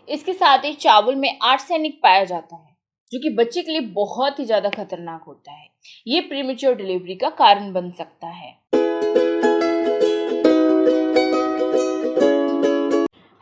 इसके साथ ही चावल में आर्सेनिक पाया जाता है जो कि बच्चे के लिए बहुत ही ज्यादा खतरनाक होता है। ये प्रीमेच्योर डिलीवरी का कारण बन सकता है।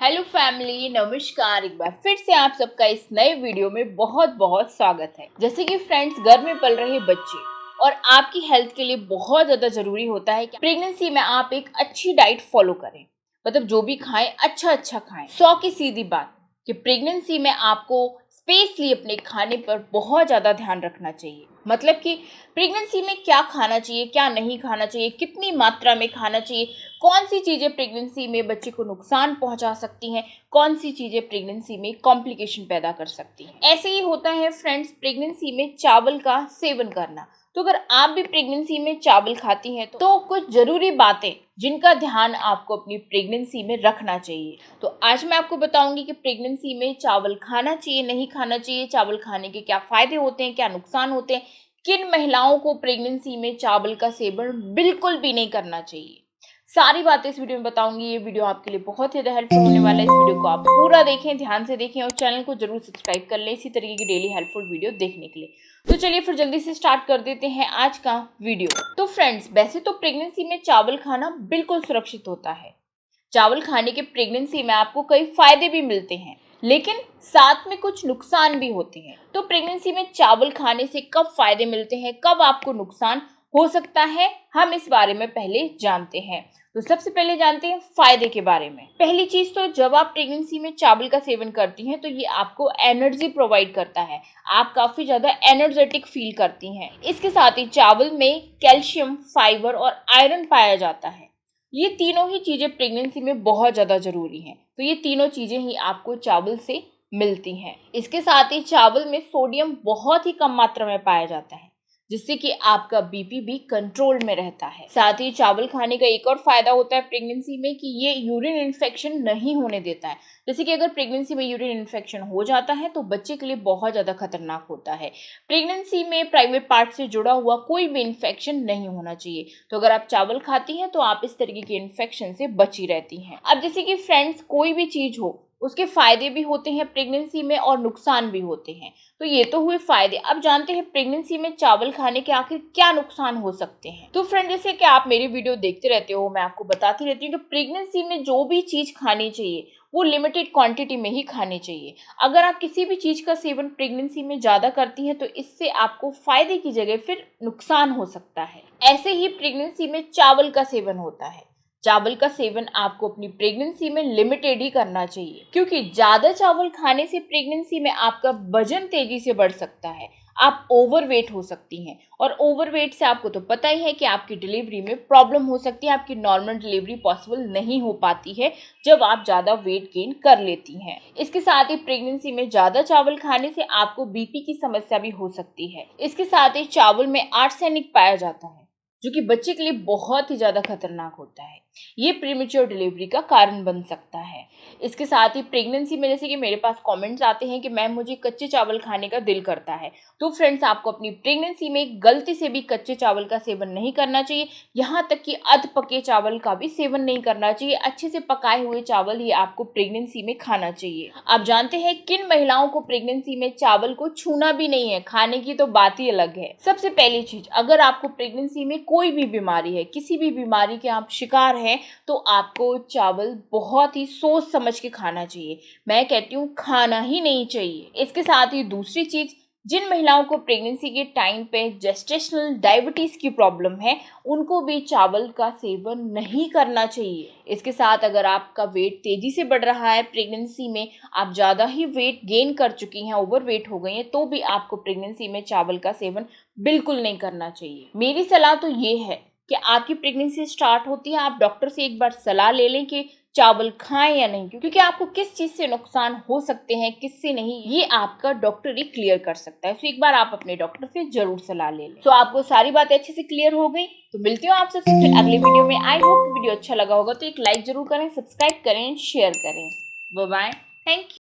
हेलो फैमिली, नमस्कार। एक बार फिर से आप सबका इस नए वीडियो में बहुत बहुत स्वागत है। जैसे कि फ्रेंड्स, घर में पल रहे बच्चे और आपकी हेल्थ के लिए बहुत ज्यादा जरूरी होता है कि प्रेगनेंसी में आप एक अच्छी डाइट फॉलो करें। मतलब जो भी खाएं अच्छा खाएं। 100 की सीधी बात कि प्रेगनेंसी में आपको स्पेशली अपने खाने पर बहुत ज्यादा ध्यान रखना चाहिए। मतलब कि प्रेगनेंसी में क्या खाना चाहिए, क्या नहीं खाना चाहिए, कितनी मात्रा में खाना चाहिए, कौन सी चीजें प्रेगनेंसी में बच्चे को नुकसान पहुंचा सकती हैं, कौन सी चीजें प्रेगनेंसी में कॉम्प्लिकेशन पैदा कर सकती हैं। ऐसे ही होता है फ्रेंड्स प्रेगनेंसी में चावल का सेवन करना। तो अगर आप भी प्रेगनेंसी में चावल खाती हैं तो कुछ जरूरी बातें जिनका ध्यान आपको अपनी प्रेगनेंसी में रखना चाहिए। तो आज मैं आपको बताऊंगी कि प्रेगनेंसी में चावल खाना चाहिए, नहीं खाना चाहिए, चावल खाने के क्या फायदे होते हैं, क्या नुकसान होते हैं, किन महिलाओं को प्रेगनेंसी में चावल का सेवन बिल्कुल भी नहीं करना चाहिए। सारी बातें इस वीडियो में बताऊंगी। ये वीडियो आपके लिए बहुत ही ज्यादा हेल्पफुल होने वाला है। इस वीडियो को आप पूरा देखें, ध्यान से देखें और चैनल को जरूर सब्सक्राइब कर लें इसी तरीके की डेली हेल्पफुल वीडियो देखने के लिए। तो चलिए फिर जल्दी से स्टार्ट कर देते हैं आज का वीडियो। तो फ्रेंड्स, वैसे तो प्रेगनेंसी में चावल खाना बिल्कुल सुरक्षित होता है। चावल खाने के प्रेगनेंसी में आपको कई फायदे भी मिलते हैं, लेकिन साथ में कुछ नुकसान भी होते हैं। तो प्रेगनेंसी में चावल खाने से कब फायदे मिलते हैं, कब आपको नुकसान हो सकता है, हम इस बारे में पहले जानते हैं। तो सबसे पहले जानते हैं फायदे के बारे में। पहली चीज तो जब आप प्रेगनेंसी में चावल का सेवन करती हैं तो ये आपको एनर्जी प्रोवाइड करता है। आप काफी ज्यादा एनर्जेटिक फील करती हैं। इसके साथ ही चावल में कैल्शियम, फाइबर और आयरन पाया जाता है। ये तीनों ही चीजें प्रेगनेंसी में बहुत ज्यादा जरूरी हैं। तो ये तीनों चीजें ही आपको चावल से मिलती हैं। इसके साथ ही चावल में सोडियम बहुत ही कम मात्रा में पाया जाता है, जिससे कि आपका बीपी भी कंट्रोल में रहता है। साथ ही चावल खाने का एक और फायदा होता है प्रेगनेंसी में कि ये यूरिन इन्फेक्शन नहीं होने देता है। जैसे कि अगर प्रेगनेंसी में यूरिन इन्फेक्शन हो जाता है तो बच्चे के लिए बहुत ज्यादा खतरनाक होता है। प्रेगनेंसी में प्राइवेट पार्ट से जुड़ा हुआ कोई भी इन्फेक्शन नहीं होना चाहिए। तो अगर आप चावल खाती हैं तो आप इस तरीके के इन्फेक्शन से बची रहती हैं। अब जैसे कि फ्रेंड्स, कोई भी चीज हो उसके फायदे भी होते हैं प्रेगनेंसी में और नुकसान भी होते हैं। तो ये तो हुए फायदे। अब जानते हैं प्रेगनेंसी में चावल खाने के आखिर क्या नुकसान हो सकते हैं। तो फ्रेंड, जैसे कि आप मेरी वीडियो देखते रहते हो, मैं आपको बताती रहती हूँ कि प्रेगनेंसी में जो भी चीज खानी चाहिए वो लिमिटेड क्वांटिटी में ही खानी चाहिए। अगर आप किसी भी चीज का सेवन प्रेगनेंसी में ज्यादा करती हैं तो इससे आपको फायदे की जगह फिर नुकसान हो सकता है। ऐसे ही प्रेगनेंसी में चावल का सेवन होता है। चावल का सेवन आपको अपनी प्रेगनेंसी में लिमिटेड ही करना चाहिए, क्योंकि ज्यादा चावल खाने से प्रेगनेंसी में आपका वजन तेजी से बढ़ सकता है। आप ओवरवेट हो सकती हैं और ओवरवेट से आपको तो पता ही है कि आपकी डिलीवरी में प्रॉब्लम हो सकती है। आपकी नॉर्मल डिलीवरी पॉसिबल नहीं हो पाती है जब आप ज्यादा वेट गेन कर लेती हैं। इसके साथ ही प्रेगनेंसी में ज्यादा चावल खाने से आपको बीपी की समस्या भी हो सकती है। इसके साथ ही चावल में आर्सेनिक पाया जाता है जो कि बच्चे के लिए बहुत ही ज्यादा खतरनाक होता है। ये प्रीमेच्योर डिलीवरी का कारण बन सकता है। इसके साथ ही प्रेगनेंसी में जैसे कि मेरे पास कमेंट्स आते हैं कि मैम मुझे कच्चे चावल खाने का दिल करता है। तो फ्रेंड्स, आपको अपनी प्रेगनेंसी में गलती से भी कच्चे चावल का सेवन नहीं करना चाहिए। यहाँ तक कि अध पके चावल का भी सेवन नहीं करना चाहिए। अच्छे से पकाए हुए चावल ही आपको प्रेगनेंसी में खाना चाहिए। आप जानते हैं किन महिलाओं को प्रेगनेंसी में चावल को छूना भी नहीं है, खाने की तो बात ही अलग है। सबसे पहली चीज, अगर आपको प्रेगनेंसी में कोई भी बीमारी है, किसी भी बीमारी के आप शिकार हैं, तो आपको चावल बहुत ही सोच समझ के खाना चाहिए। मैं कहती हूँ खाना ही नहीं चाहिए। इसके साथ ही दूसरी चीज, जिन महिलाओं को प्रेगनेंसी के टाइम पे जेस्टेशनल डायबिटीज की प्रॉब्लम है, उनको भी चावल का सेवन नहीं करना चाहिए। इसके साथ अगर आपका वेट तेजी से बढ़ रहा है प्रेगनेंसी में, आप ज्यादा ही वेट गेन कर चुकी हैं, ओवरवेट हो गई हैं, तो भी आपको प्रेगनेंसी में चावल का सेवन बिल्कुल नहीं करना चाहिए। मेरी सलाह तो ये है कि आपकी प्रेगनेंसी स्टार्ट होती है, आप डॉक्टर से एक बार सलाह ले लें कि चावल खाएं या नहीं, क्योंकि आपको किस चीज से नुकसान हो सकते हैं, किससे नहीं, ये आपका डॉक्टर ही क्लियर कर सकता है। तो एक बार आप अपने डॉक्टर से जरूर सलाह ले लें। तो आपको सारी बातें अच्छे से क्लियर हो गई। तो मिलती हूँ आप सबसे फिर अगले वीडियो में। आई होप वीडियो अच्छा लगा होगा तो एक लाइक जरूर करें, सब्सक्राइब करें, शेयर करें। Bye bye, thank you.